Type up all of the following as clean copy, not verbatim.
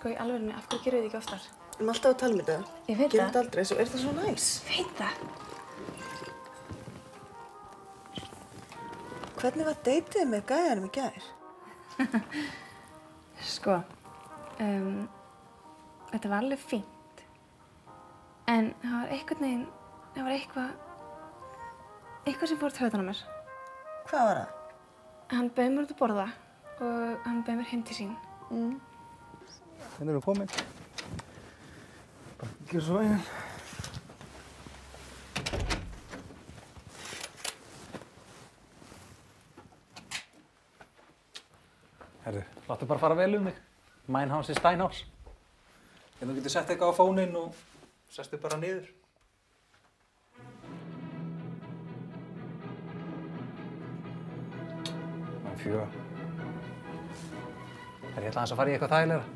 Sko í alvörunni, af hverju gerum við þetta ekki oftar? Við erum alltaf að tala um þetta. Ég veit það. Gerum þetta aldrei, svo er það svo næs. Veit það. Hvernig var deytið með gæjanum í gær? Sko, þetta var alveg fínt. En það var einhvern veginn, það var eitthvað sem fór taugarnar á mér. Hvað var það? Hann bauð mér út að borða og hann bauð mér heim til sín. Hérna erum við komin. Bara gera svo veginn. Herðu, láttu bara fara vel um þig. Mein Haus ist dein Haus. En þú getur sett eitthvað á fóninn og sestu bara niður. Mein Führer. Ég ætla aðeins að fara í eitthvað þægilegra.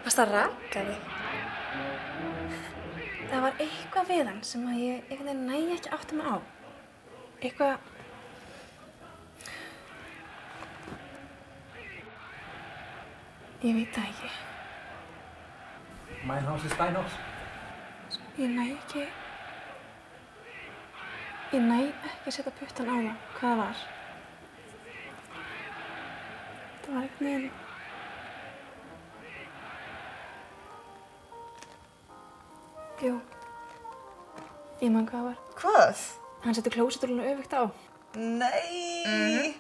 Varst það raka þig? Það var eitthvað við hann sem að ég einhvern veginn næ ekki átta mig á. Eitthvað... Ég veit það ekki. Mein Haus ist dein Haus. Ég næ ekki að setja puttan á það, hvað það var. Það var einhvern veginn... Jú, ég man hvað það var. Hvað? Hann setti klósettúluna öfugt á. Nei!